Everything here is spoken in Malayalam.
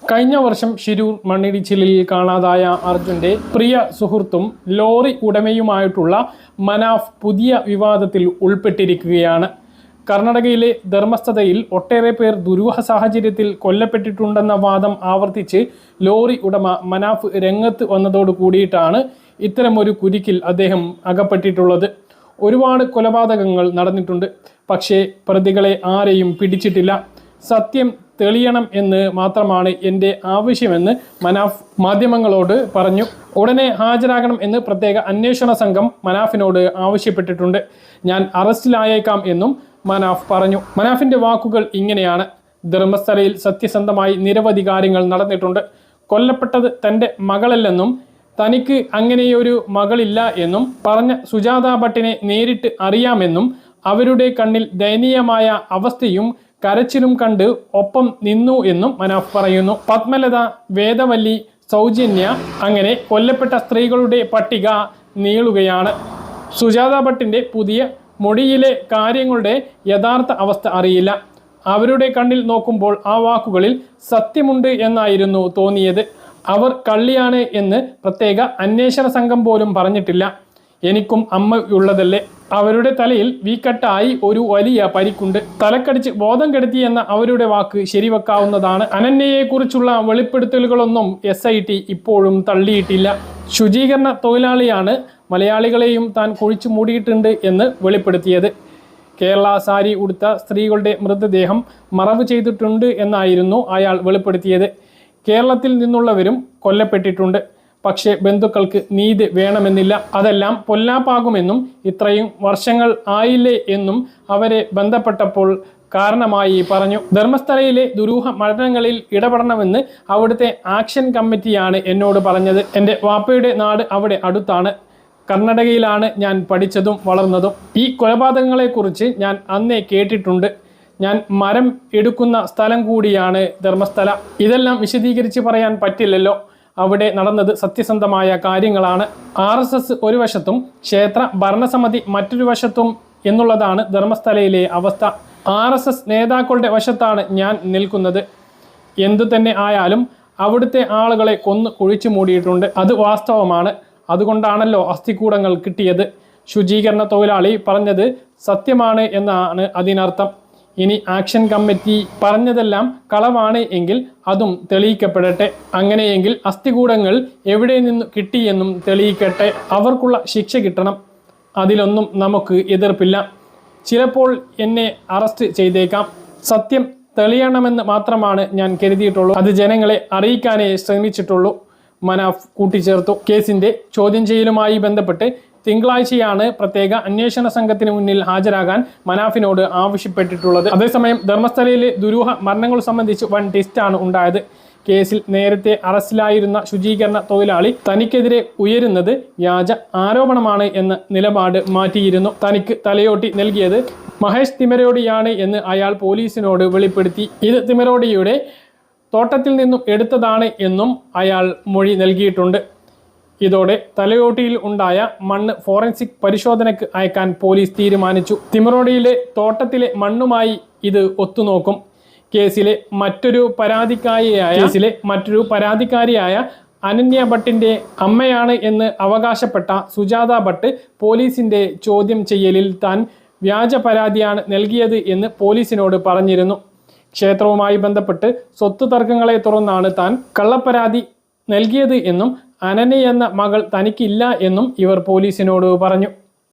കഴിഞ്ഞ വർഷം ശിരൂർ മണ്ണിടിച്ചിലിൽ കാണാതായ അർജുന്റെ പ്രിയ സുഹൃത്തും ലോറി ഉടമയുമായിട്ടുള്ള മനാഫ് പുതിയ വിവാദത്തിൽ ഉൾപ്പെട്ടിരിക്കുകയാണ്. കർണാടകയിലെ ധർമ്മസ്ഥതയിൽ ഒട്ടേറെ പേർ ദുരൂഹ സാഹചര്യത്തിൽ കൊല്ലപ്പെട്ടിട്ടുണ്ടെന്ന വാദം ആവർത്തിച്ച് ലോറി ഉടമ മനാഫ് രംഗത്ത് വന്നതോടു കൂടിയിട്ടാണ് ഇത്തരമൊരു കുരുക്കിൽ അദ്ദേഹം അകപ്പെട്ടിട്ടുള്ളത്. ഒരുപാട് കൊലപാതകങ്ങൾ നടന്നിട്ടുണ്ട്, പക്ഷേ പ്രതികളെ ആരെയും പിടിച്ചിട്ടില്ല. സത്യം തെളിയണം എന്ന് മാത്രമാണ് എൻ്റെ ആവശ്യമെന്ന് മനാഫ് മാധ്യമങ്ങളോട് പറഞ്ഞു. ഉടനെ ഹാജരാകണം എന്ന് പ്രത്യേക അന്വേഷണ സംഘം മനാഫിനോട് ആവശ്യപ്പെട്ടിട്ടുണ്ട്. ഞാൻ അറസ്റ്റിലായേക്കാം എന്നും മനാഫ് പറഞ്ഞു. മനാഫിൻ്റെ വാക്കുകൾ ഇങ്ങനെയാണ്: ധർമ്മസ്ഥലയിൽ സത്യസന്ധമായി നിരവധി കാര്യങ്ങൾ നടന്നിട്ടുണ്ട്. കൊല്ലപ്പെട്ടത് തൻ്റെ മകളല്ലെന്നും തനിക്ക് അങ്ങനെയൊരു മകളില്ല എന്നും പറഞ്ഞ സുജാത ഭട്ടിനെ നേരിട്ട് അറിയാമെന്നും അവരുടെ കണ്ണിൽ ദയനീയമായ അവസ്ഥയും കരച്ചിലും കണ്ട് ഒപ്പം നിന്നു എന്നും മനാഫ് പറയുന്നു. പത്മലത, വേദവല്ലി, സൗജന്യ അങ്ങനെ കൊല്ലപ്പെട്ട സ്ത്രീകളുടെ പട്ടിക നീളുകയാണ്. സുജാത ഭട്ടിൻ്റെ പുതിയ മൊഴിയിലെ കാര്യങ്ങളുടെ യഥാർത്ഥ അവസ്ഥ അറിയില്ല. അവരുടെ കണ്ണിൽ നോക്കുമ്പോൾ ആ വാക്കുകളിൽ സത്യമുണ്ട് എന്നായിരുന്നു തോന്നിയത്. അവർ കള്ളിയാണ് എന്ന് പ്രത്യേക അന്വേഷണ സംഘം പോലും പറഞ്ഞിട്ടില്ല. എനിക്കും അമ്മയുള്ളതല്ലേ. അവരുടെ തലയിൽ വീക്കട്ടായി ഒരു വലിയ പരിക്കുണ്ട്. തലക്കടിച്ച് ബോധം കെടുത്തിയെന്ന അവരുടെ വാക്ക് ശരിവെക്കാവുന്നതാണ്. അനന്യയെക്കുറിച്ചുള്ള വെളിപ്പെടുത്തലുകളൊന്നും SIT ഇപ്പോഴും തള്ളിയിട്ടില്ല. ശുചീകരണ തൊഴിലാളിയാണ് മലയാളികളെയും താൻ കുഴിച്ചു മൂടിയിട്ടുണ്ട് എന്ന് വെളിപ്പെടുത്തിയത്. കേരള സാരി ഉടുത്ത സ്ത്രീകളുടെ മൃതദേഹം മറവ് ചെയ്തിട്ടുണ്ട് എന്നായിരുന്നു അയാൾ വെളിപ്പെടുത്തിയത്. കേരളത്തിൽ നിന്നുള്ളവരും കൊല്ലപ്പെട്ടിട്ടുണ്ട്, പക്ഷേ ബന്ധുക്കൾക്ക് നീതി വേണമെന്നില്ല. അതെല്ലാം പൊല്ലാപ്പാകുമെന്നും ഇത്രയും വർഷങ്ങൾ ആയില്ലേ എന്നും അവരെ ബന്ധപ്പെട്ടപ്പോൾ കാരണമായി പറഞ്ഞു. ധർമ്മസ്ഥലയിലെ ദുരൂഹ മരണങ്ങളിൽ ഇടപെടണമെന്ന് അവിടുത്തെ ആക്ഷൻ കമ്മിറ്റിയാണ് എന്നോട് പറഞ്ഞത്. എൻ്റെ വാപ്പയുടെ നാട് അവിടെ അടുത്താണ്. കർണാടകയിലാണ് ഞാൻ പഠിച്ചതും വളർന്നതും. ഈ കൊലപാതകങ്ങളെക്കുറിച്ച് ഞാൻ അന്നേ കേട്ടിട്ടുണ്ട്. ഞാൻ മരം എടുക്കുന്ന സ്ഥലം കൂടിയാണ് ധർമ്മസ്ഥല. ഇതെല്ലാം വിശദീകരിച്ച് പറയാൻ പറ്റില്ലല്ലോ. അവിടെ നടന്നത് സത്യസന്ധമായ കാര്യങ്ങളാണ്. RSS ഒരു വശത്തും ക്ഷേത്ര ഭരണസമിതി മറ്റൊരു വശത്തും എന്നുള്ളതാണ് ധർമ്മസ്ഥലയിലെ അവസ്ഥ. RSS നേതാക്കളുടെ വശത്താണ് ഞാൻ നിൽക്കുന്നത്. എന്തു തന്നെ ആയാലും അവിടുത്തെ ആളുകളെ കൊന്ന് കുഴിച്ചു മൂടിയിട്ടുണ്ട്. അത് വാസ്തവമാണ്. അതുകൊണ്ടാണല്ലോ അസ്ഥികൂടങ്ങൾ കിട്ടിയത്. ശുചീകരണ തൊഴിലാളി പറഞ്ഞത് സത്യമാണ് എന്നാണ് അതിനർത്ഥം. ഇനി ആക്ഷൻ കമ്മിറ്റി പറഞ്ഞതെല്ലാം കളവാണ് എങ്കിൽ അതും തെളിയിക്കപ്പെടട്ടെ. അങ്ങനെയെങ്കിൽ അസ്ഥികൂടങ്ങൾ എവിടെ നിന്ന് കിട്ടിയെന്നും തെളിയിക്കട്ടെ. അവർക്കുള്ള ശിക്ഷ കിട്ടണം. അതിലൊന്നും നമുക്ക് എതിർപ്പില്ല. ചിലപ്പോൾ എന്നെ അറസ്റ്റ് ചെയ്തേക്കാം. സത്യം തെളിയണമെന്ന് മാത്രമാണ് ഞാൻ കരുതിയിട്ടുള്ളൂ. അത് ജനങ്ങളെ അറിയിക്കാനേ ശ്രമിച്ചിട്ടുള്ളൂ, മനാഫ് കൂട്ടിച്ചേർത്തു. കേസിൻ്റെ ചോദ്യം ചെയ്യലുമായി ബന്ധപ്പെട്ട് തിങ്കളാഴ്ചയാണ് പ്രത്യേക അന്വേഷണ സംഘത്തിന് മുന്നിൽ ഹാജരാകാൻ മനാഫിനോട് ആവശ്യപ്പെട്ടിട്ടുള്ളത്. അതേസമയം ധർമ്മസ്ഥലയിലെ ദുരൂഹ മരണങ്ങൾ സംബന്ധിച്ച് വൻ ട്വിസ്റ്റാണ് ഉണ്ടായത്. കേസിൽ നേരത്തെ അറസ്റ്റിലായിരുന്ന ശുചീകരണ തൊഴിലാളി തനിക്കെതിരെ ഉയരുന്നത് വ്യാജ ആരോപണമാണ് എന്ന നിലപാട് മാറ്റിയിരുന്നു. തനിക്ക് തലയോട്ടി നൽകിയത് മഹേഷ് തിമരോടിയാണ് എന്ന് അയാൾ പോലീസിനോട് വെളിപ്പെടുത്തി. ഇത് തിമരോടിയുടെ തോട്ടത്തിൽ നിന്നും എടുത്തതാണ് എന്നും അയാൾ മൊഴി നൽകിയിട്ടുണ്ട്. ഇതോടെ തലയോട്ടിയിൽ ഉണ്ടായ മണ്ണ് ഫോറൻസിക് പരിശോധനയ്ക്ക് അയക്കാൻ പോലീസ് തീരുമാനിച്ചു. തിമറോടിയിലെ തോട്ടത്തിലെ മണ്ണുമായി ഇത് ഒത്തുനോക്കും. കേസിലെ മറ്റൊരു പരാതിക്കാരിയായ അനന്യ ഭട്ടിൻ്റെ അമ്മയാണ് എന്ന് അവകാശപ്പെട്ട സുജാത ഭട്ട് പോലീസിൻ്റെ ചോദ്യം ചെയ്യലിൽ താൻ വ്യാജ പരാതിയാണ് നൽകിയത് എന്ന് പോലീസിനോട് പറഞ്ഞിരുന്നു. ക്ഷേത്രവുമായി ബന്ധപ്പെട്ട് സ്വത്ത് തർക്കങ്ങളെ തുടർന്നാണ് താൻ കള്ളപ്പരാതി നൽകിയത് എന്നും അനന്യ എന്ന മകൾ തനിക്കില്ല എന്നും ഇവർ പോലീസിനോട് പറഞ്ഞു.